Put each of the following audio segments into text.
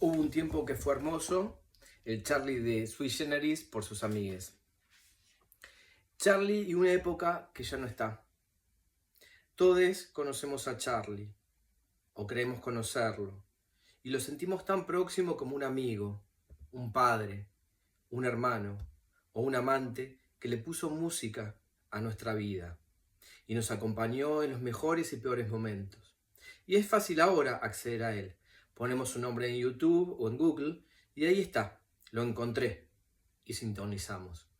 Hubo un tiempo que fue hermoso, el Charlie de Sui Generis por sus amigues. Charlie y una época que ya no está. Todos conocemos a Charlie, o creemos conocerlo, y lo sentimos tan próximo como un amigo, un padre, un hermano o un amante que le puso música a nuestra vida y nos acompañó en los mejores y peores momentos. Y es fácil ahora acceder a él. Ponemos su nombre en YouTube o en Google y ahí está, lo encontré y sintonizamos.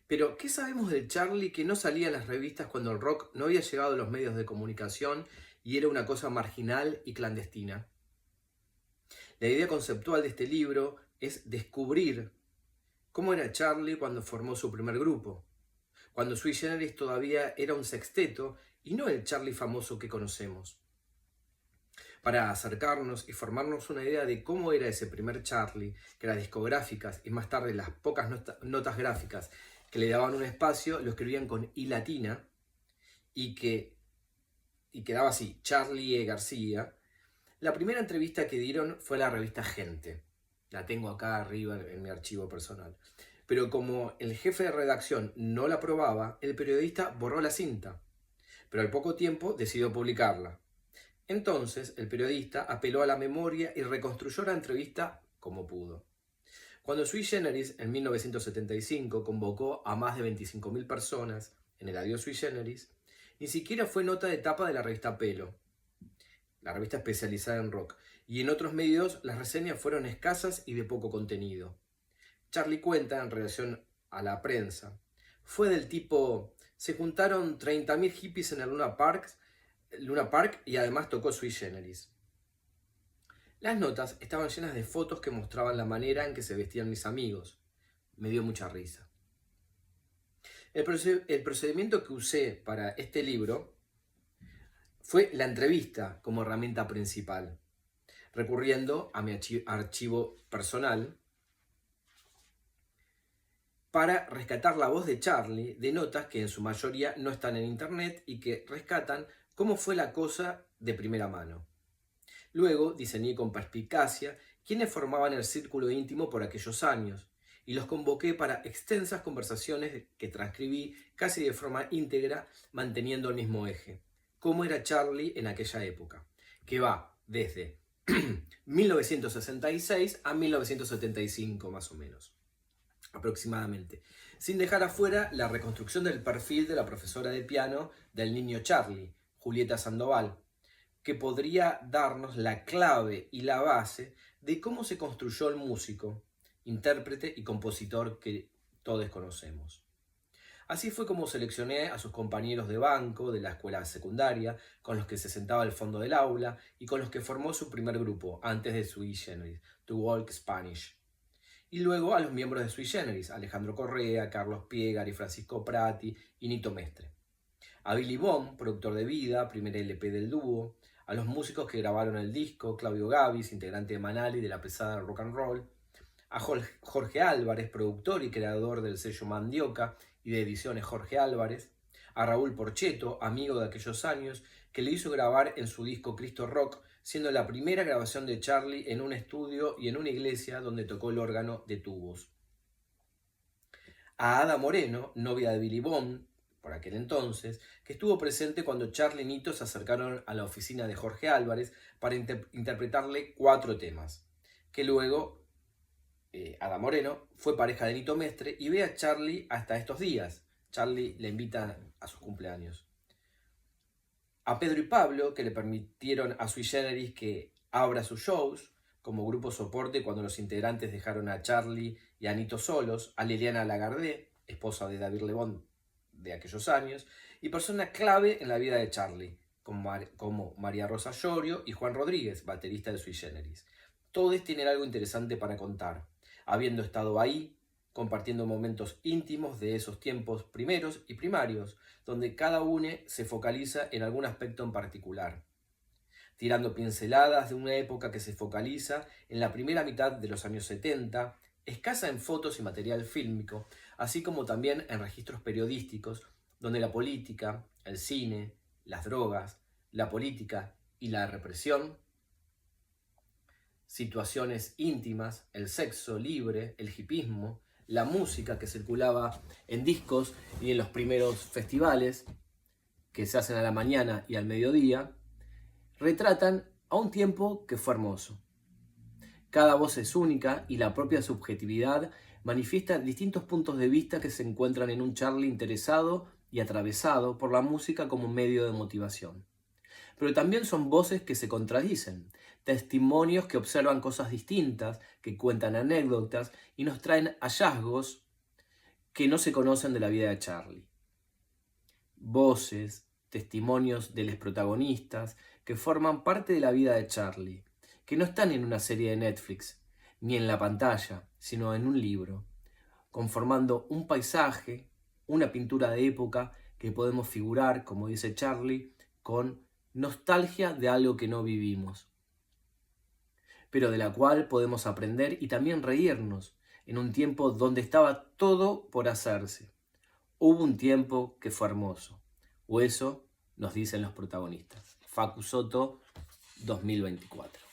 Pero, ¿qué sabemos de Charlie que no salía en las revistas cuando el rock no había llegado a los medios de comunicación y era una cosa marginal y clandestina? La idea conceptual de este libro es descubrir cómo era Charlie cuando formó su primer grupo, cuando Sui Generis todavía era un sexteto y no el Charlie famoso que conocemos. Para acercarnos y formarnos una idea de cómo era ese primer Charlie, que las discográficas y más tarde las pocas notas gráficas que le daban un espacio lo escribían con I latina y quedaba así, Charlie E. García. La primera entrevista que dieron fue a la revista Gente. La tengo acá arriba en mi archivo personal. Pero como el jefe de redacción no la aprobaba, el periodista borró la cinta. Pero al poco tiempo decidió publicarla. Entonces el periodista apeló a la memoria y reconstruyó la entrevista como pudo. Cuando Sui Generis en 1975 convocó a más de 25.000 personas en el Adiós Sui Generis, ni siquiera fue nota de tapa de la revista Pelo, la revista especializada en rock, y en otros medios las reseñas fueron escasas y de poco contenido. Charlie cuenta en relación a la prensa, fue del tipo, se juntaron 30.000 hippies en el Luna Park y además tocó Sui Generis. Las notas estaban llenas de fotos que mostraban la manera en que se vestían mis amigos. Me dio mucha risa. El procedimiento que usé para este libro fue la entrevista como herramienta principal, recurriendo a mi archivo personal para rescatar la voz de Charlie de notas que en su mayoría no están en internet y que rescatan cómo fue la cosa de primera mano. Luego diseñé con perspicacia quiénes formaban el círculo íntimo por aquellos años y los convoqué para extensas conversaciones que transcribí casi de forma íntegra manteniendo el mismo eje. ¿Cómo era Charlie en aquella época? Que va desde 1966 a 1975 más o menos, aproximadamente, sin dejar afuera la reconstrucción del perfil de la profesora de piano del niño Charlie, Julieta Sandoval, que podría darnos la clave y la base de cómo se construyó el músico, intérprete y compositor que todos conocemos. Así fue como seleccioné a sus compañeros de banco de la escuela secundaria, con los que se sentaba al fondo del aula y con los que formó su primer grupo, antes de Sui Generis, To Walk Spanish. Y luego a los miembros de Sui Generis, Alejandro Correa, Carlos Piegari, Francisco Prati y Nito Mestre. A Billy Bond, productor de Vida, primer LP del dúo, a los músicos que grabaron el disco, Claudio Gavis, integrante de Manali de la pesada rock and roll, a Jorge Álvarez, productor y creador del sello Mandioca y de ediciones Jorge Álvarez, a Raúl Porchetto, amigo de aquellos años, que le hizo grabar en su disco Cristo Rock, siendo la primera grabación de Charlie en un estudio y en una iglesia donde tocó el órgano de tubos. A Ada Moreno, novia de Billy Bond, por aquel entonces, que estuvo presente cuando Charlie y Nito se acercaron a la oficina de Jorge Álvarez para interpretarle 4 temas, que luego Ada Moreno fue pareja de Nito Mestre y ve a Charlie hasta estos días. Charlie le invita a sus cumpleaños. A Pedro y Pablo, que le permitieron a Sui Generis que abra sus shows como grupo soporte cuando los integrantes dejaron a Charlie y a Nito solos, a Liliana Lagardé, esposa de David Lebón de aquellos años, y persona clave en la vida de Charlie, como María Rosa Llorio y Juan Rodríguez, baterista de Sui Generis. Todos tienen algo interesante para contar, habiendo estado ahí, compartiendo momentos íntimos de esos tiempos primeros y primarios, donde cada uno se focaliza en algún aspecto en particular, tirando pinceladas de una época que se focaliza en la primera mitad de los años 70, escasa en fotos y material fílmico, así como también en registros periodísticos, donde la política, el cine, las drogas, la política y la represión situaciones íntimas, el sexo libre, el hipismo, la música que circulaba en discos y en los primeros festivales que se hacen a la mañana y al mediodía, retratan a un tiempo que fue hermoso. Cada voz es única y la propia subjetividad manifiesta distintos puntos de vista que se encuentran en un Charlie interesado y atravesado por la música como medio de motivación. Pero también son voces que se contradicen, testimonios que observan cosas distintas, que cuentan anécdotas y nos traen hallazgos que no se conocen de la vida de Charlie. Voces, testimonios de los protagonistas que forman parte de la vida de Charlie, que no están en una serie de Netflix, ni en la pantalla, sino en un libro, conformando un paisaje, una pintura de época que podemos figurar, como dice Charlie, con nostalgia de algo que no vivimos, pero de la cual podemos aprender y también reírnos, en un tiempo donde estaba todo por hacerse. Hubo un tiempo que fue hermoso, o eso nos dicen los protagonistas. Facu Soto, 2024.